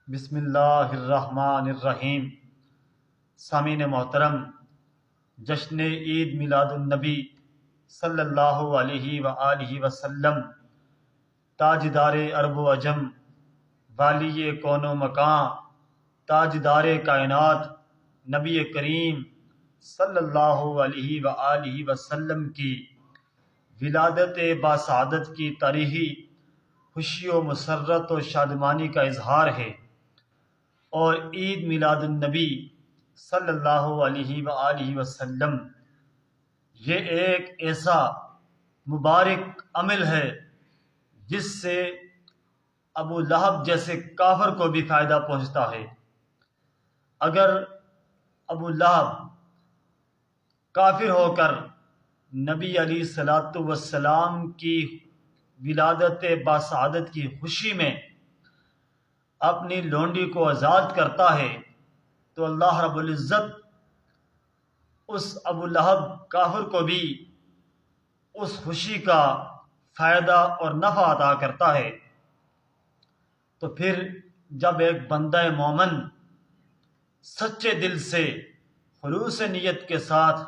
بسم اللہ الرحمن الرحیم۔ سامعین محترم، جشن عید میلاد النبی صلی اللہ علیہ وآلہ وسلم تاجدار عرب و عجم، والی کون و مکان، تاجدار کائنات نبی کریم صلی اللہ علیہ وآلہ وسلم کی ولادت باسعادت کی تاریخی خوشی و مسرت و شادمانی کا اظہار ہے، اور عید میلاد النبی صلی اللہ علیہ وآلہ وسلم یہ ایک ایسا مبارک عمل ہے جس سے ابو لہب جیسے کافر کو بھی فائدہ پہنچتا ہے۔ اگر ابو لہب کافر ہو کر نبی علیہ الصلاۃ والسلام کی ولادت باسعادت کی خوشی میں اپنی لونڈی کو آزاد کرتا ہے تو اللہ رب العزت اس ابو لہب کافر کو بھی اس خوشی کا فائدہ اور نفع عطا کرتا ہے۔ تو پھر جب ایک بندہ مومن سچے دل سے خلوص نیت کے ساتھ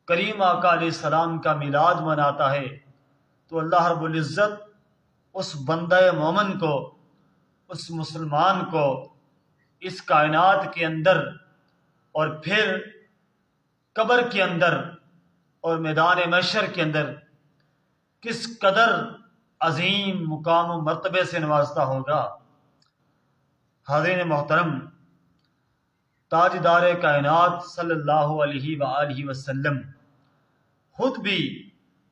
کریم آقا علیہ السلام کا میلاد مناتا ہے تو اللہ رب العزت اس بندہ مومن کو، اس مسلمان کو اس کائنات کے اندر اور پھر قبر کے اندر اور میدان محشر کے اندر کس قدر عظیم مقام و مرتبے سے نوازتا ہوگا۔ حاضرین محترم، تاجدار کائنات صلی اللہ علیہ وآلہ وسلم خود بھی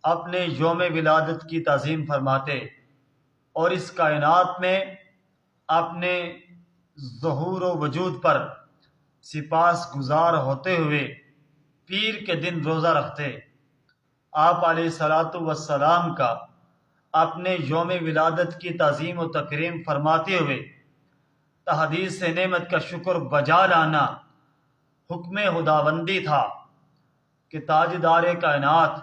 اپنے یوم ولادت کی تعظیم فرماتے اور اس کائنات میں اپنے ظہور و وجود پر سپاس گزار ہوتے ہوئے پیر کے دن روزہ رکھتے۔ آپ علیہ الصلاۃ والسلام کا اپنے یوم ولادت کی تعظیم و تکریم فرماتے ہوئے تحدیث نعمت کا شکر بجا لانا حکم خداوندی تھا کہ تاجدار کائنات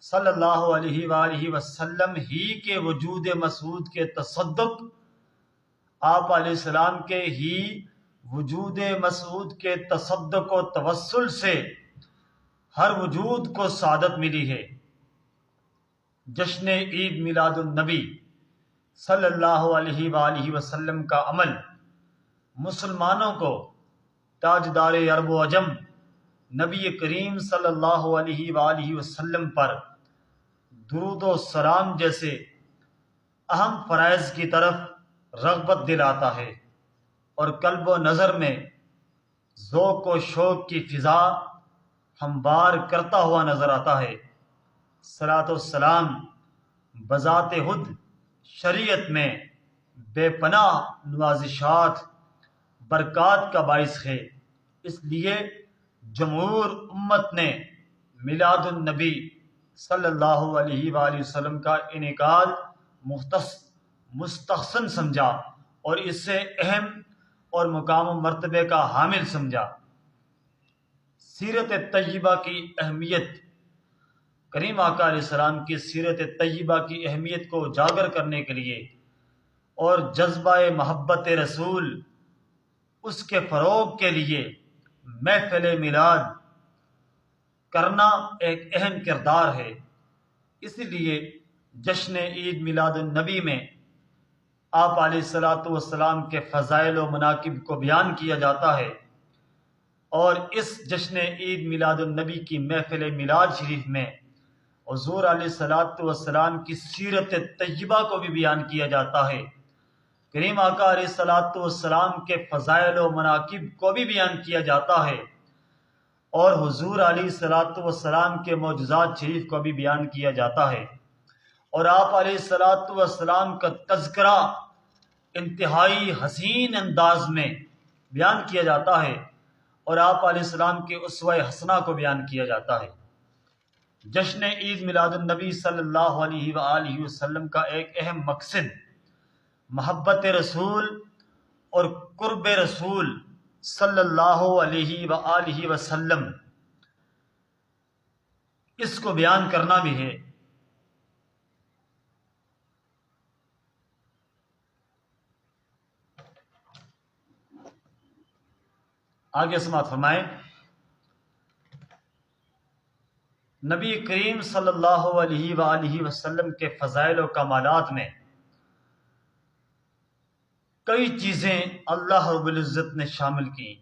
صلی اللہ علیہ وآلہ وسلم ہی کے وجود مسعود کے تصدق، آپ علیہ السلام کے ہی وجود مسعود کے تصدق و توسل سے ہر وجود کو سعادت ملی ہے۔ جشن عید میلاد النبی صلی اللہ علیہ وآلہ وسلم کا عمل مسلمانوں کو تاجدار عرب و عجم نبی کریم صلی اللہ علیہ وآلہ وسلم پر درود و سلام جیسے اہم فرائض کی طرف رغبت دلاتا ہے اور قلب و نظر میں ذوق و شوق کی فضا ہموار کرتا ہوا نظر آتا ہے۔ صلاۃ والسلام بذات خود شریعت میں بے پناہ نوازشات برکات کا باعث ہے، اس لیے جمہور امت نے میلاد النبی صلی اللہ علیہ وآلہ وسلم کا انعقاد مستحسن سمجھا اور اس سے اہم اور مقام و مرتبے کا حامل سمجھا۔ سیرت طیبہ کی اہمیت، کریم آقا علیہ السلام کی سیرت طیبہ کی اہمیت کو اجاگر کرنے کے لیے اور جذبہ محبت رسول اس کے فروغ کے لیے محفل میلاد کرنا ایک اہم کردار ہے۔ اس لیے جشن عید میلاد النبی میں آپ علیہ الصلاۃ والسلام کے فضائل و مناقب کو بیان کیا جاتا ہے، اور اس جشن عید میلاد النبی کی محفل میلاد شریف میں حضور علیہ الصلاۃ والسلام کی سیرت طیبہ کو بھی بیان کیا جاتا ہے، کریم آقا علیہ الصلاۃ والسلام کے فضائل و مناقب کو بھی بیان کیا جاتا ہے، اور حضور علیہ الصلاۃ والسلام کے معجزات شریف کو بھی بیان کیا جاتا ہے، اور آپ علیہ الصلاۃ والسلام کا تذکرہ انتہائی حسین انداز میں بیان کیا جاتا ہے، اور آپ علیہ السلام کے اسوہ حسنہ کو بیان کیا جاتا ہے۔ جشن عید میلاد النبی صلی اللہ علیہ وآلہ وسلم کا ایک اہم مقصد محبت رسول اور قرب رسول صلی اللہ علیہ وآلہ وسلم اس کو بیان کرنا بھی ہے۔ آگے سماعت فرمائیں۔ نبی کریم صلی اللہ علیہ وآلہ وسلم کے فضائل و کمالات میں کئی چیزیں اللہ رب العزت نے شامل کی،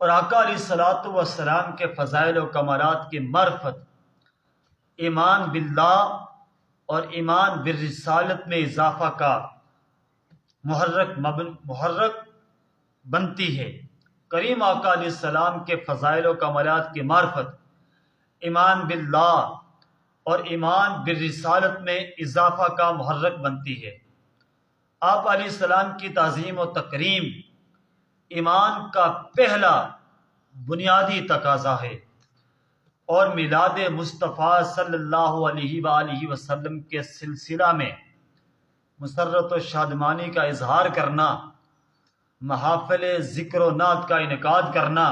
اور آقا علیہ الصلوۃ والسلام کے فضائل و کمالات کی معرفت ایمان باللہ اور ایمان بالرسالت میں اضافہ کا محرک بنتی ہے۔ کریم آقا علیہ السلام کے فضائل و کمالات کی معرفت ایمان باللہ اور ایمان بالرسالت میں اضافہ کا محرک بنتی ہے۔ آپ علیہ السلام کی تعظیم و تکریم ایمان کا پہلا بنیادی تقاضا ہے، اور میلاد مصطفیٰ صلی اللہ علیہ وآلہ وسلم کے سلسلہ میں مسرت و شادمانی کا اظہار کرنا، محافل ذکر و نعت کا انعقاد کرنا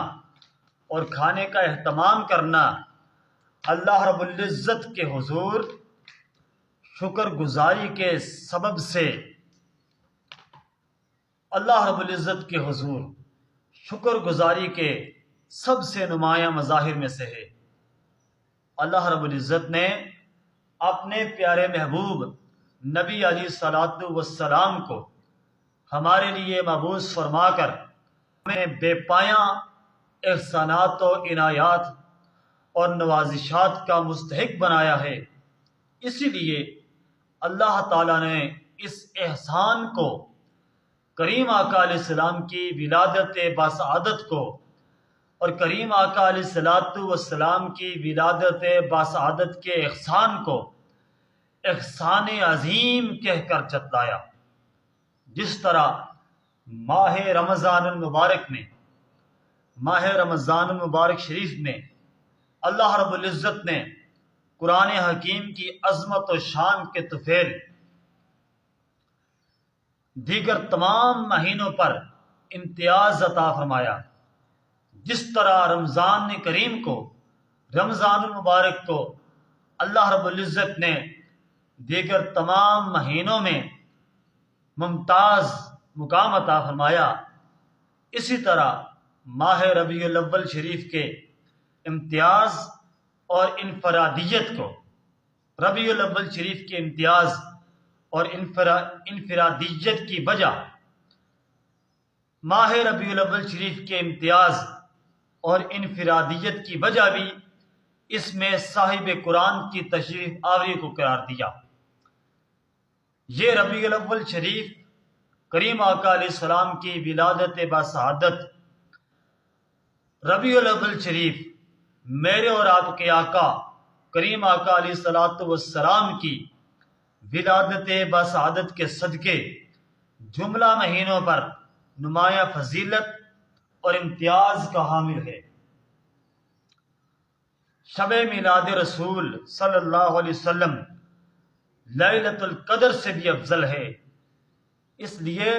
اور کھانے کا اہتمام کرنا اللہ رب العزت کے حضور شکر گزاری کے سبب سے اللہ رب العزت کے حضور شکر گزاری کے سب سے نمایاں مظاہر میں سے ہے۔ اللہ رب العزت نے اپنے پیارے محبوب نبی علیہ الصلوۃ والسلام کو ہمارے لیے مبعوث فرما کر ہمیں بے پایاں احسانات و عنایات اور نوازشات کا مستحق بنایا ہے۔ اسی لیے اللہ تعالیٰ نے اس احسان کو، کریم آقا علیہ السلام کی ولادت باسعادت کو اور کریم آقا علیہ الصلوۃ والسلام کی ولادت باسعادت کے احسان کو احسان عظیم کہہ کر جتلایا۔ جس طرح ماہ رمضان المبارک شریف میں اللہ رب العزت نے قرآن حکیم کی عظمت و شان کے طفیل دیگر تمام مہینوں پر امتیاز عطا فرمایا، جس طرح رمضان کریم کو، رمضان المبارک کو اللہ رب العزت نے دیگر تمام مہینوں میں ممتاز مقام عطا فرمایا، اسی طرح ماہ ربیع الاول شریف کے امتیاز اور انفرادیت کو، ربیع الاول شریف کے امتیاز اور انفرادیت کی وجہ، ماہ ربیع الاول شریف کے امتیاز اور انفرادیت کی وجہ بھی اس میں صاحب قرآن کی تشریف آوری کو قرار دیا۔ یہ ربیع الاول شریف کریم آقا علیہ السلام کی ولادت باسعادت، ربیع الاول شریف میرے اور آپ کے آقا کریم آقا علیہ الصلوۃ والسلام کی ولادت باسعادت کے صدقے جملہ مہینوں پر نمایاں فضیلت اور امتیاز کا حامل ہے۔ شب میلاد رسول صلی اللہ علیہ وسلم لیلۃ القدر سے بھی افضل ہے، اس لیے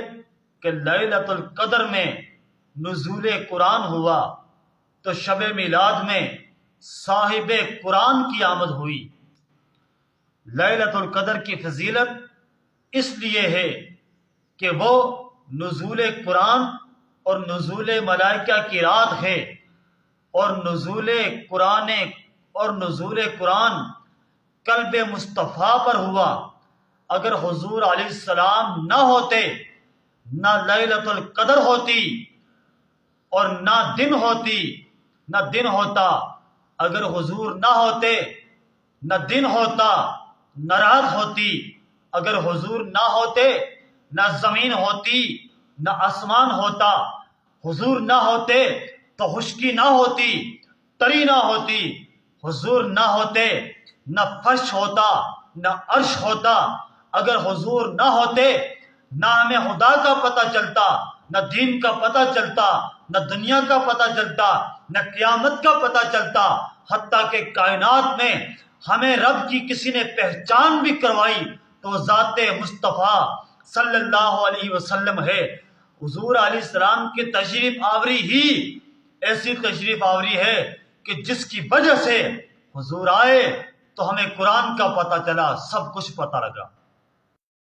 کہ لیلۃ القدر میں نزول قرآن ہوا تو شب میلاد میں صاحب قرآن کی آمد ہوئی۔ لیلۃ القدر کی فضیلت اس لیے ہے کہ وہ نزول قرآن اور نزول ملائکہ کی رات ہے، اور نزول قرآن قلب مصطفیٰ پر ہوا۔ اگر حضور علیہ السلام نہ ہوتے، نہ لیلۃ القدر ہوتی اور نہ دن ہوتا۔ اگر حضور نہ ہوتے، نہ دن ہوتا نہ رات ہوتی۔ اگر حضور نہ ہوتے، نہ زمین ہوتی نہ آسمان ہوتا۔ حضور نہ ہوتے تو خشکی نہ ہوتی، تری نہ ہوتی۔ حضور نہ ہوتے نہ فرش ہوتا نہ عرش ہوتا۔ اگر حضور نہ ہوتے، نہ ہمیں خدا کا پتہ چلتا، نہ دین کا پتہ چلتا، نہ دنیا کا پتہ چلتا، نہ قیامت کا پتہ چلتا۔ حتیٰ کہ کائنات میں ہمیں رب کی کسی نے پہچان بھی کروائی تو ذات مصطفیٰ صلی اللہ علیہ وسلم ہے۔ حضور علیہ السلام کی تشریف آوری ہی ایسی تشریف آوری ہے کہ جس کی وجہ سے حضور آئے تو ہمیں قرآن کا پتہ چلا، سب کچھ پتہ لگا۔